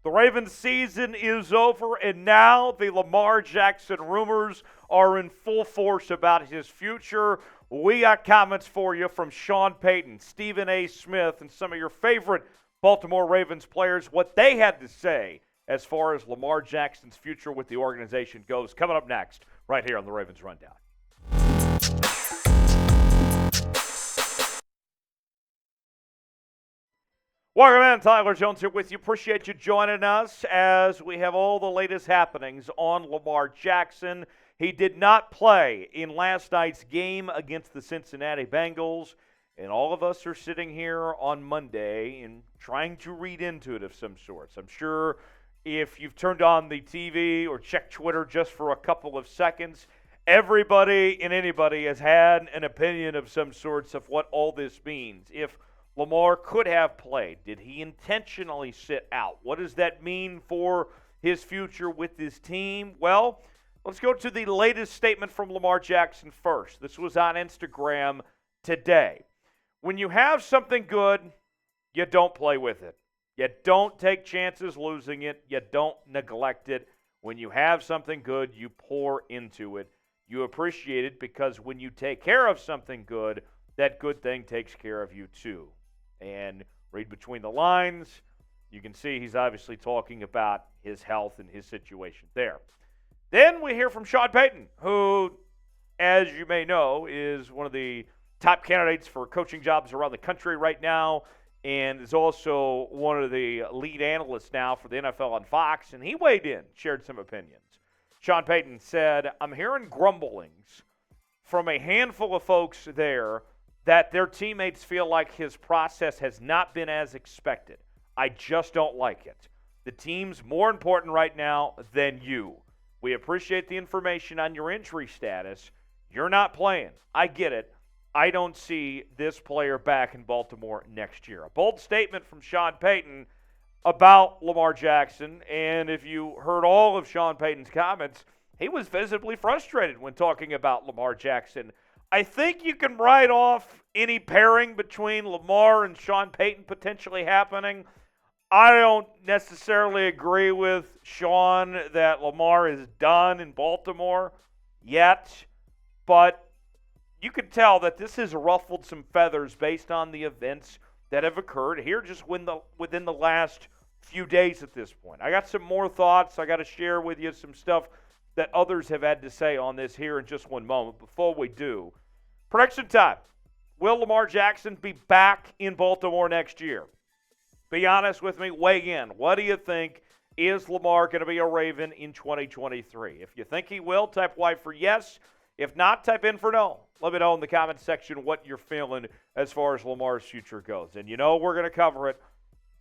The Ravens season is over, and now the Lamar Jackson rumors are in full force about his future. We got comments for you from Sean Payton, Stephen A. Smith, and some of your favorite Baltimore Ravens players, what they had to say as far as Lamar Jackson's future with the organization goes. Coming up next, right here on the Ravens Rundown. Welcome in. Tyler Jones here with you. Appreciate you joining us as we have all the latest happenings on Lamar Jackson. He did not play in last night's game against the Cincinnati Bengals, and all of us are sitting here on Monday and trying to read into it of some sorts. I'm sure if you've turned on the TV or checked Twitter just for a couple of seconds, everybody and anybody has had an opinion of some sorts of what all this means. If Lamar could have played, did he intentionally sit out? What does that mean for his future with this team? Well, let's go to the latest statement from Lamar Jackson first. This was on Instagram today. When you have something good, you don't play with it. You don't take chances losing it. You don't neglect it. When you have something good, you pour into it. You appreciate it because when you take care of something good, that good thing takes care of you too. And read between the lines, you can see he's obviously talking about his health and his situation there. Then we hear from Sean Payton, who, as you may know, is one of the top candidates for coaching jobs around the country right now and is also one of the lead analysts now for the NFL on Fox. And he weighed in, shared some opinions. Sean Payton said, "I'm hearing grumblings from a handful of folks there that their teammates feel like his process has not been as expected. I just don't like it. The team's more important right now than you. We appreciate the information on your injury status. You're not playing. I get it. I don't see this player back in Baltimore next year." A bold statement from Sean Payton about Lamar Jackson, and if you heard all of Sean Payton's comments, he was visibly frustrated when talking about Lamar Jackson. I think you can write off any pairing between Lamar and Sean Payton potentially happening. I don't necessarily agree with Sean that Lamar is done in Baltimore yet, but you can tell that this has ruffled some feathers based on the events that have occurred here just within the last few days at this point. I got some more thoughts. I got to share with you some stuff that others have had to say on this here in just one moment. Before we do, prediction time. Will Lamar Jackson be back in Baltimore next year? Be honest with me. Weigh in. What do you think? Is Lamar going to be a Raven in 2023? If you think he will, type Y for yes. If not, type in for no. Let me know in the comments section what you're feeling as far as Lamar's future goes. And you know we're going to cover it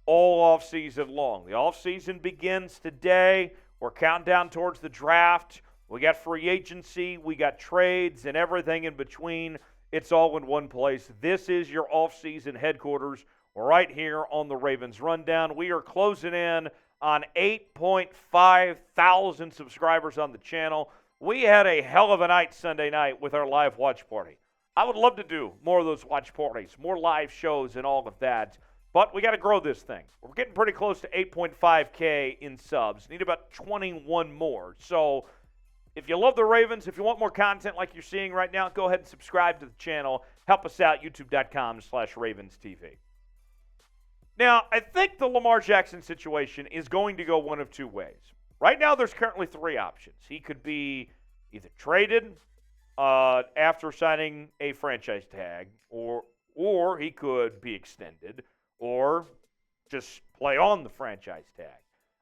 all offseason long. The offseason begins today. We're counting down towards the draft. We got free agency. We got trades and everything in between. It's all in one place. This is your offseason headquarters right here on the Ravens Rundown. We are closing in on 8.5 thousand subscribers on the channel. We had a hell of a night Sunday night with our live watch party. I would love to do more of those watch parties, more live shows and all of that. But we got to grow this thing. We're getting pretty close to 8.5K in subs. Need about 21 more. So if you love the Ravens, if you want more content like you're seeing right now, go ahead and subscribe to the channel. Help us out, youtube.com/RavensTV. Now, I think the Lamar Jackson situation is going to go one of two ways. Right now, there's currently three options. He could be either traded after signing a franchise tag, or he could be extended, or just play on the franchise tag.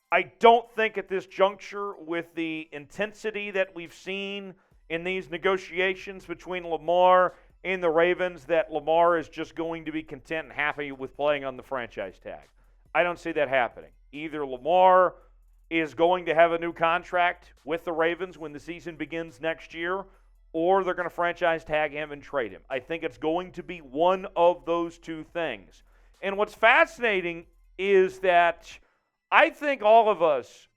I don't think at this juncture, with the intensity that we've seen in these negotiations between Lamar and the Ravens, that Lamar is just going to be content and happy with playing on the franchise tag. I don't see that happening. Either Lamar is going to have a new contract with the Ravens when the season begins next year, or they're going to franchise tag him and trade him. I think it's going to be one of those two things. And what's fascinating is that I think all of us,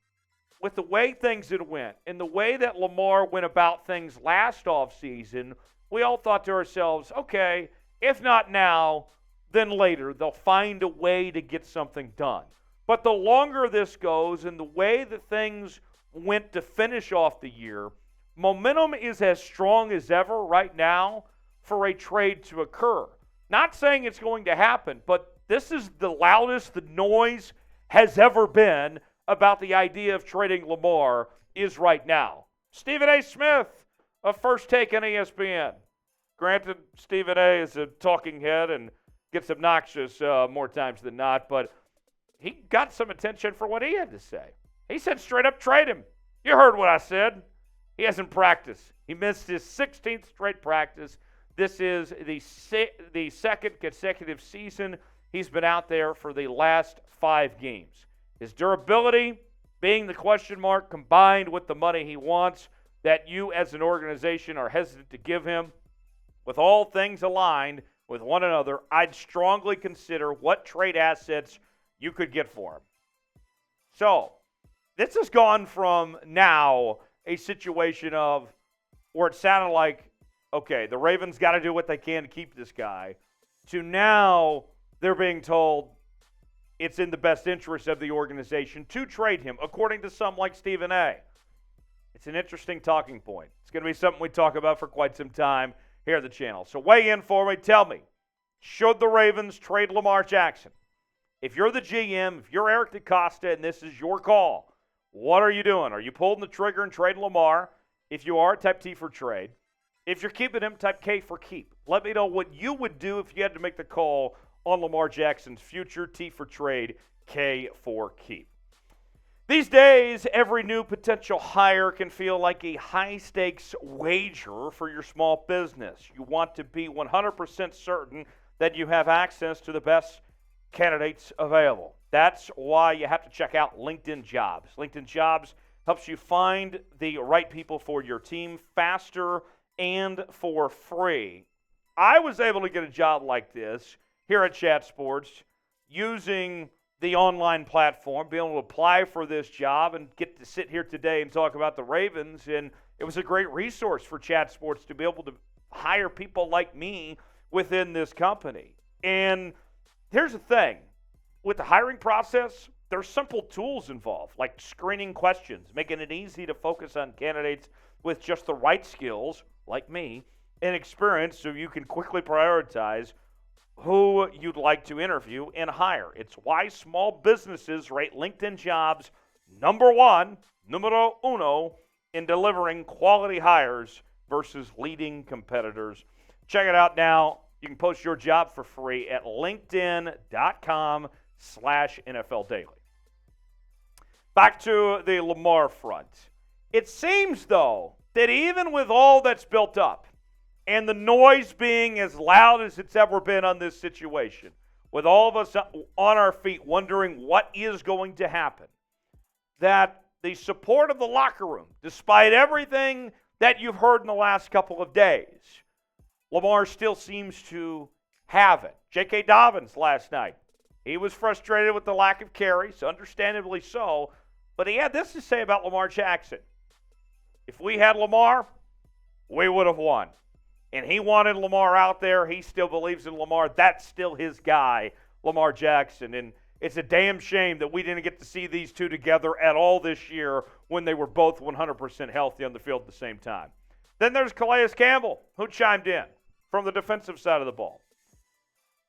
with the way things had went and the way that Lamar went about things last offseason, we all thought to ourselves, okay, if not now, then later, they'll find a way to get something done. But the longer this goes and the way that things went to finish off the year, momentum is as strong as ever right now for a trade to occur. Not saying it's going to happen, but this is the loudest the noise has ever been about the idea of trading Lamar is right now. Stephen A. Smith of First Take on ESPN. Granted, Stephen A. is a talking head and gets obnoxious more times than not, but he got some attention for what he had to say. He said straight up, trade him. You heard what I said. He hasn't practiced. He missed his 16th straight practice. This is the second consecutive season he's been out there for the last 5 games. His durability being the question mark combined with the money he wants that you as an organization are hesitant to give him, with all things aligned with one another, I'd strongly consider what trade assets you could get for him. So, this has gone from now a situation of where it sounded like, okay, the Ravens got to do what they can to keep this guy, to now they're being told it's in the best interest of the organization to trade him, according to some like Stephen A. It's an interesting talking point. It's going to be something we talk about for quite some time here at the channel. So weigh in for me. Tell me, should the Ravens trade Lamar Jackson? If you're the GM, if you're Eric DeCosta and this is your call, what are you doing? Are you pulling the trigger and trading Lamar? If you are, type T for trade. If you're keeping him, type K for keep. Let me know what you would do if you had to make the call on Lamar Jackson's future. T for trade, K for keep. These days, every new potential hire can feel like a high-stakes wager for your small business. You want to be 100% certain that you have access to the best candidates available. That's why you have to check out LinkedIn Jobs. LinkedIn Jobs helps you find the right people for your team faster and for free. I was able to get a job like this here at Chat Sports using the online platform, being able to apply for this job and get to sit here today and talk about the Ravens. And it was a great resource for Chat Sports to be able to hire people like me within this company. And here's the thing. With the hiring process, there's simple tools involved, like screening questions, making it easy to focus on candidates with just the right skills, like me, and experience so you can quickly prioritize who you'd like to interview and hire. It's why small businesses rate LinkedIn Jobs numero uno, in delivering quality hires versus leading competitors. Check it out now. You can post your job for free at linkedin.com/NFL Daily. Back to the Lamar front. It seems, though, that even with all that's built up, and the noise being as loud as it's ever been on this situation, with all of us on our feet wondering what is going to happen, that the support of the locker room, despite everything that you've heard in the last couple of days, Lamar still seems to have it. J.K. Dobbins last night, he was frustrated with the lack of carries, understandably so, but he had this to say about Lamar Jackson. If we had Lamar, we would have won. And he wanted Lamar out there. He still believes in Lamar. That's still his guy, Lamar Jackson. And it's a damn shame that we didn't get to see these two together at all this year when they were both 100% healthy on the field at the same time. Then there's Calais Campbell, who chimed in from the defensive side of the ball.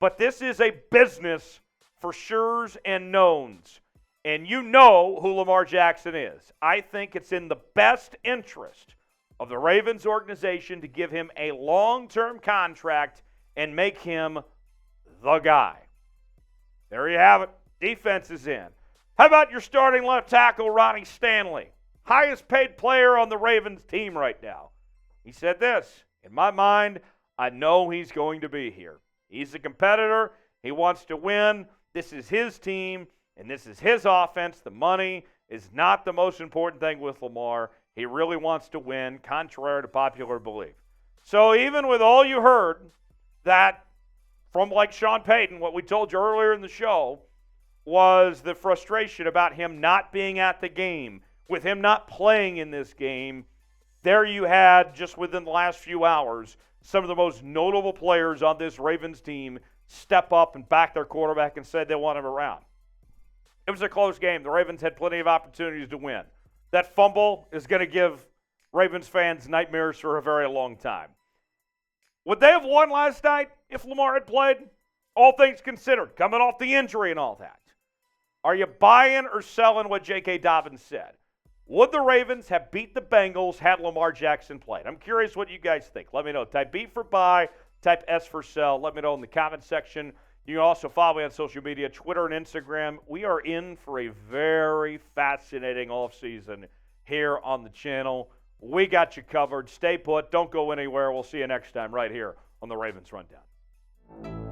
But this is a business for sure's and knowns. And you know who Lamar Jackson is. I think it's in the best interest of the Ravens organization to give him a long-term contract and make him the guy. There you have it. Defense is in. How about your starting left tackle, Ronnie Stanley? Highest paid player on the Ravens team right now. He said this, in my mind, I know he's going to be here. He's a competitor. He wants to win. This is his team, and this is his offense. The money is not the most important thing with Lamar. He really wants to win, contrary to popular belief. So even with all you heard that from like Sean Payton, what we told you earlier in the show was the frustration about him not being at the game, with him not playing in this game, there you had, just within the last few hours, some of the most notable players on this Ravens team step up and back their quarterback and said they want him around. It was a close game. The Ravens had plenty of opportunities to win. That fumble is going to give Ravens fans nightmares for a very long time. Would they have won last night if Lamar had played? All things considered, coming off the injury and all that. Are you buying or selling what J.K. Dobbins said? Would the Ravens have beat the Bengals had Lamar Jackson played? I'm curious what you guys think. Let me know. Type B for buy, type S for sell. Let me know in the comment section. You can also follow me on social media, Twitter and Instagram. We are in for a very fascinating offseason here on the channel. We got you covered. Stay put. Don't go anywhere. We'll see you next time right here on the Ravens Rundown.